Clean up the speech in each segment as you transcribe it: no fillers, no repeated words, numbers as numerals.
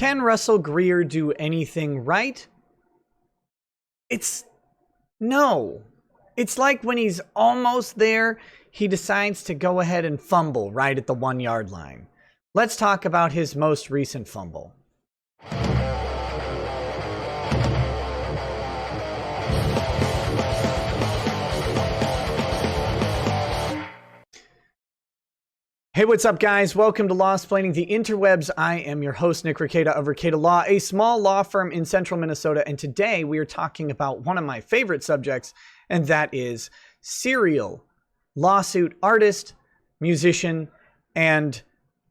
Can Russell Greer do anything right? No. It's like when he's almost there, he decides to go ahead and fumble right at the 1 yard line. Let's talk about his most recent fumble. Hey, what's up, guys? Welcome to Lawsplaining the Interwebs. I am your host, Nick Rekieta of Rekieta Law, a small law firm in central Minnesota. And today we are talking about one of my favorite subjects, and that is serial lawsuit artist, musician, and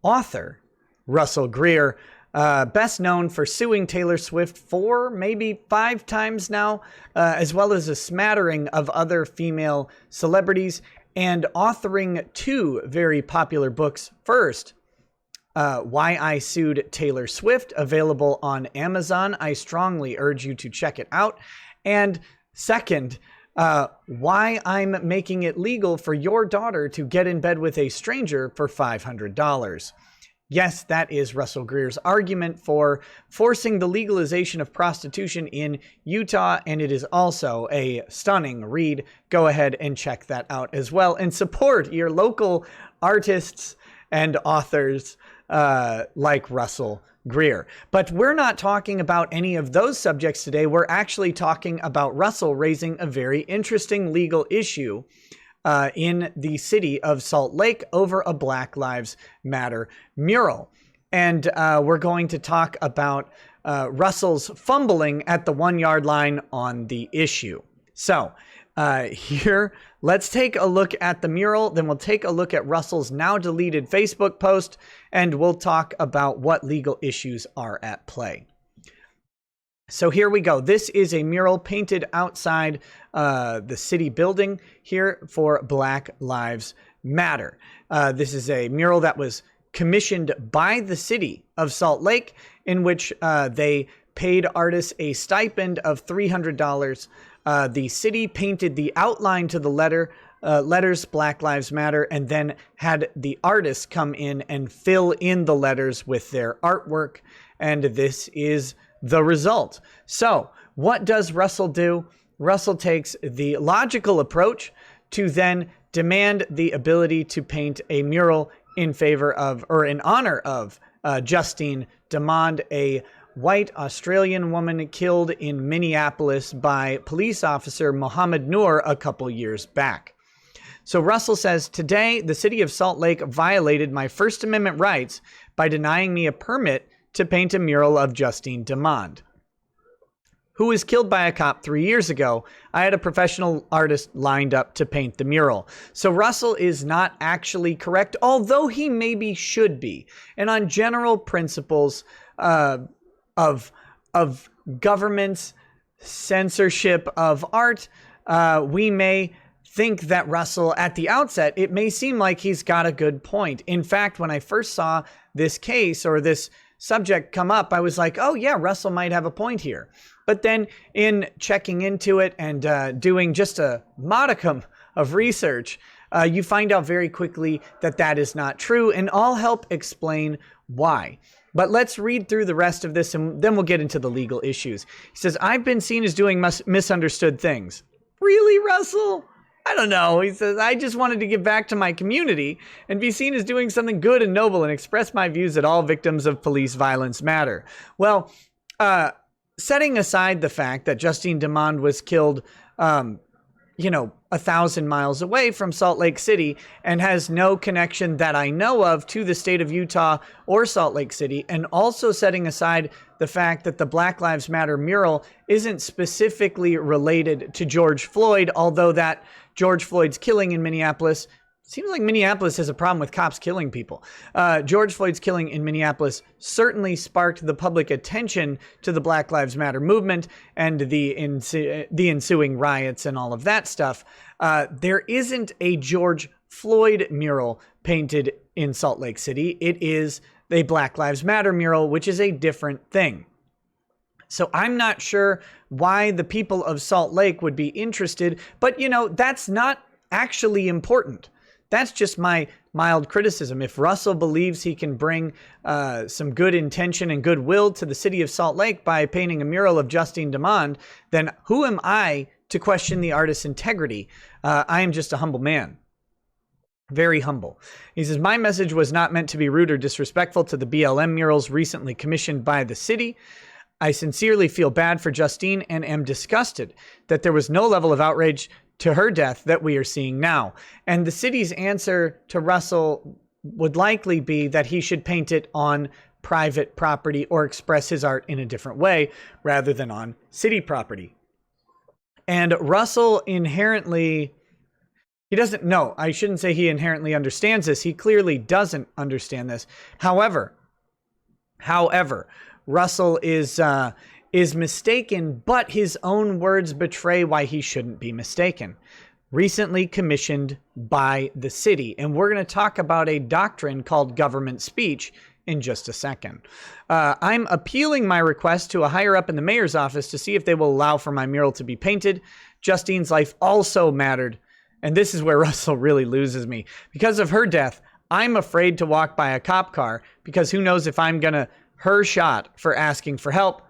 author Russell Greer, best known for suing Taylor Swift 4, maybe 5 times now, as well as a smattering of other female celebrities, and authoring 2 very popular books. First, Why I Sued Taylor Swift, available on Amazon. I strongly urge you to check it out. And second, Why I'm Making It Legal for Your Daughter to Get in Bed with a Stranger for $500. Yes, that is Russell Greer's argument for forcing the legalization of prostitution in Utah, and it is also a stunning read. Go ahead and check that out as well, and support your local artists and authors like Russell Greer. But we're not talking about any of those subjects today. We're actually talking about Russell raising a very interesting legal issue in the city of Salt Lake over a Black Lives Matter mural. And we're going to talk about Russell's fumbling at the 1 yard line on the issue. So here, let's take a look at the mural. Then we'll take a look at Russell's now deleted Facebook post, and we'll talk about what legal issues are at play. So here we go. This is a mural painted outside the city building here for Black Lives Matter. This is a mural that was commissioned by the city of Salt Lake, in which they paid artists a stipend of $300. The city painted the outline to the letters Black Lives Matter, and then had the artists come in and fill in the letters with their artwork. And this is the result. So what does Russell do? Russell takes the logical approach to then demand the ability to paint a mural in favor of, or in honor of, Justine Demond, a white Australian woman killed in Minneapolis by police officer Mohammed Noor a couple years back. So Russell says, today, the city of Salt Lake violated my First Amendment rights by denying me a permit to paint a mural of Justine Demond, who was killed by a cop 3 years ago. I had a professional artist lined up to paint the mural. So Russell is not actually correct, although he maybe should be. And on general principles of government's censorship of art, we may think that Russell, at the outset, it may seem like he's got a good point. In fact, when I first saw this case or this subject come up, I was like, oh yeah, Russell might have a point here. But then in checking into it and doing just a modicum of research, you find out very quickly that that is not true, and I'll help explain why. But let's read through the rest of this, and then we'll get into the legal issues. He says, I've been seen as doing misunderstood things. Really, Russell? I don't know. He says, I just wanted to give back to my community and be seen as doing something good and noble and express my views that all victims of police violence matter. Well, setting aside the fact that Justine Demond was killed, 1,000 miles away from Salt Lake City and has no connection that I know of to the state of Utah or Salt Lake City, and also setting aside the fact that the Black Lives Matter mural isn't specifically related to George Floyd, although that George Floyd's killing in Minneapolis, seems like Minneapolis has a problem with cops killing people. George Floyd's killing in Minneapolis certainly sparked the public attention to the Black Lives Matter movement and the ensuing riots and all of that stuff. There isn't a George Floyd mural painted in Salt Lake City. It is a Black Lives Matter mural, which is a different thing. So I'm not sure why the people of Salt Lake would be interested, but that's not actually important. That's just my mild criticism. If Russell believes he can bring some good intention and goodwill to the city of Salt Lake by painting a mural of Justine Demond, then who am I to question the artist's integrity? I am just a humble man. Very humble. He says, my message was not meant to be rude or disrespectful to the BLM murals recently commissioned by the city. I sincerely feel bad for Justine and am disgusted that there was no level of outrage to her death that we are seeing now. And the city's answer to Russell would likely be that he should paint it on private property or express his art in a different way rather than on city property. And Russell inherently, he doesn't know. I shouldn't say he inherently understands this. He clearly doesn't understand this. However, Russell is mistaken, but his own words betray why he shouldn't be mistaken. Recently commissioned by the city. And we're going to talk about a doctrine called government speech in just a second. I'm appealing my request to a higher up in the mayor's office to see if they will allow for my mural to be painted. Justine's life also mattered. And this is where Russell really loses me. Because of her death, I'm afraid to walk by a cop car because who knows if I'm going to her shot for asking for help.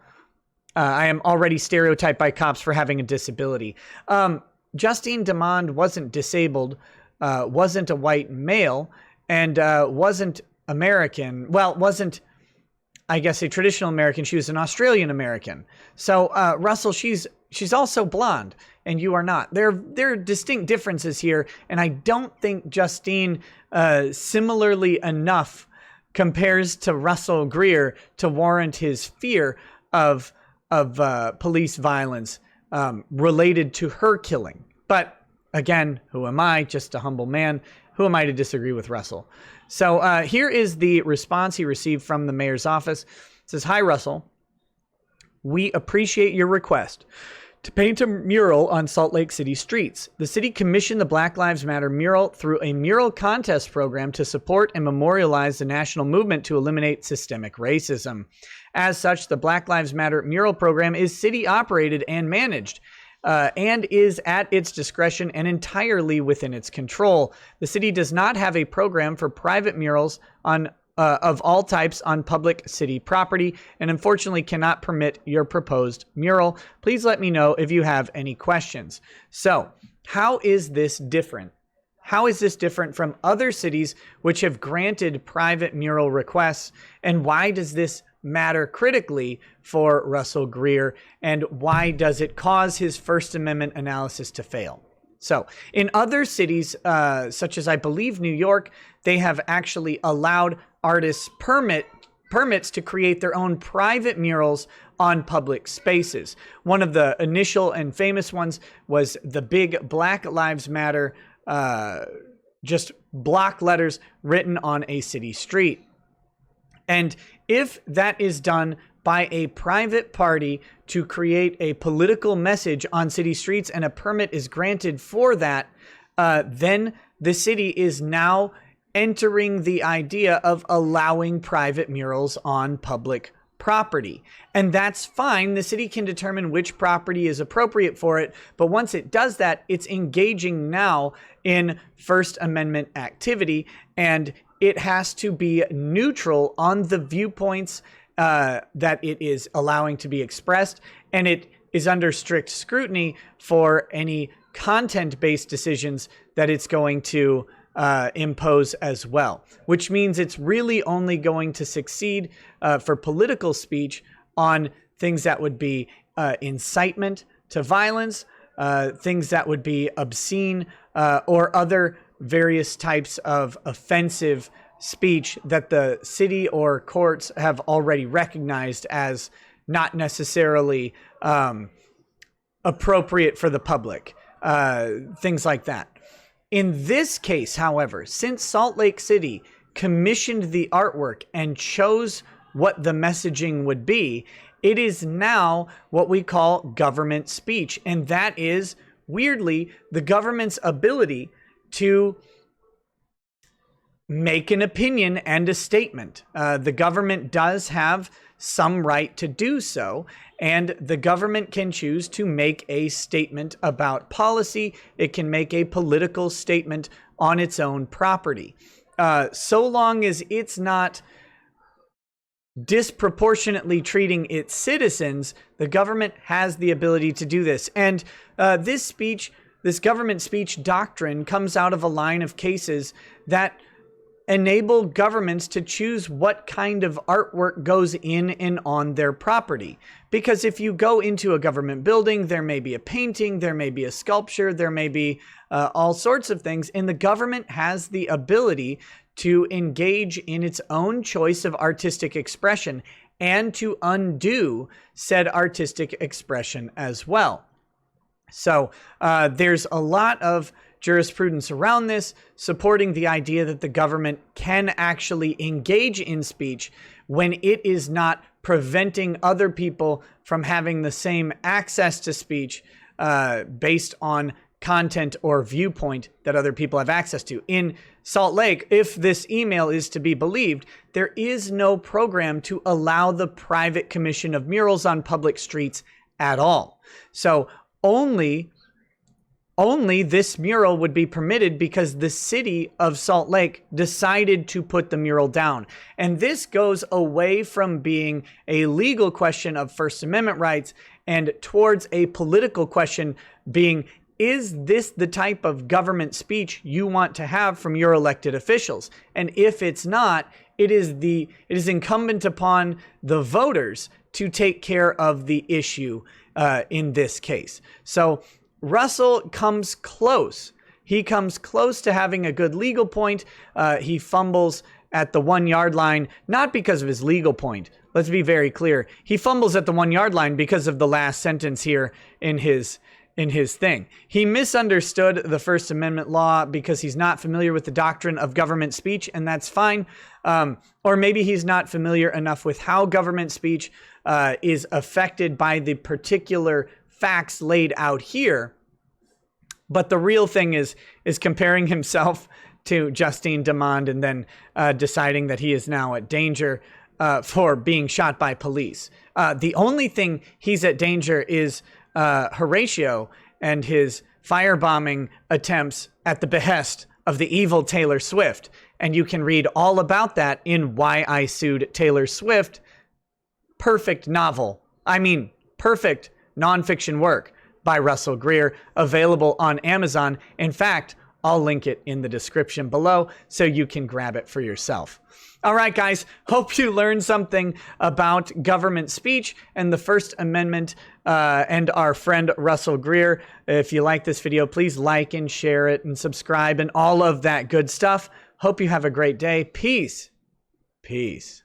I am already stereotyped by cops for having a disability. Justine Demond wasn't disabled, wasn't a white male, and wasn't American. Well, wasn't, I guess, a traditional American. She was an Australian American. So, Russell, she's also blonde, and you are not. There are distinct differences here, and I don't think Justine similarly enough compares to Russell Greer to warrant his fear of police violence related to her killing. But again, who am I? Just a humble man. Who am I to disagree with Russell? So here is the response he received from the mayor's office. It says, "Hi, Russell. We appreciate your request to paint a mural on Salt Lake City streets. The city commissioned the Black Lives Matter mural through a mural contest program to support and memorialize the national movement to eliminate systemic racism. As such, the Black Lives Matter mural program is city operated and managed, and is at its discretion and entirely within its control. The city does not have a program for private murals on of all types on public city property, and unfortunately cannot permit your proposed mural. Please let me know if you have any questions." So, how is this different? How is this different from other cities which have granted private mural requests? And why does this matter critically for Russell Greer? And why does it cause his First Amendment analysis to fail? So in other cities, such as I believe New York, they have actually allowed artists permits to create their own private murals on public spaces. One of the initial and famous ones was the big Black Lives Matter, just block letters written on a city street. And if that is done by a private party to create a political message on city streets and a permit is granted for that, then the city is now entering the idea of allowing private murals on public property. And that's fine. The city can determine which property is appropriate for it. But once it does that, it's engaging now in First Amendment activity, and it has to be neutral on the viewpoints that it is allowing to be expressed, and it is under strict scrutiny for any content-based decisions that it's going to impose as well, which means it's really only going to succeed for political speech on things that would be incitement to violence, things that would be obscene, or other various types of offensive speech that the city or courts have already recognized as not necessarily appropriate for the public, things like that. In this case, however, since Salt Lake City commissioned the artwork and chose what the messaging would be, it is now what we call government speech. And that is, weirdly, the government's ability to make an opinion and a statement. The government does have some right to do so, and the government can choose to make a statement about policy. It can make a political statement on its own property. so long as it's not disproportionately treating its citizens, the government has the ability to do this. And this government speech doctrine comes out of a line of cases that enable governments to choose what kind of artwork goes in and on their property. Because if you go into a government building, there may be a painting, there may be a sculpture, there may be all sorts of things, and the government has the ability to engage in its own choice of artistic expression and to undo said artistic expression as well. So there's a lot of jurisprudence around this, supporting the idea that the government can actually engage in speech when it is not preventing other people from having the same access to speech based on content or viewpoint that other people have access to. In Salt Lake, if this email is to be believed, there is no program to allow the private commission of murals on public streets at all. So only this mural would be permitted because the city of Salt Lake decided to put the mural down. And this goes away from being a legal question of First Amendment rights and towards a political question being, is this the type of government speech you want to have from your elected officials? And if it's not, it is incumbent upon the voters to take care of the issue in this case. So Russell comes close. He comes close to having a good legal point. He fumbles at the 1 yard line, not because of his legal point. Let's be very clear. He fumbles at the 1 yard line because of the last sentence here in his thing. He misunderstood the First Amendment law because he's not familiar with the doctrine of government speech, and that's fine. Or maybe he's not familiar enough with how government speech is affected by the particular facts laid out here. But the real thing is comparing himself to Justine Demond and then deciding that he is now at danger for being shot by police. The only thing he's at danger is Horatio and his firebombing attempts at the behest of the evil Taylor Swift. And you can read all about that in Why I Sued Taylor Swift. Perfect novel. I mean, perfect nonfiction work by Russell Greer, available on Amazon. In fact, I'll link it in the description below so you can grab it for yourself. All right, guys, hope you learned something about government speech and the First Amendment and our friend Russell Greer. If you like this video, please like and share it and subscribe and all of that good stuff. Hope you have a great day. Peace. Peace.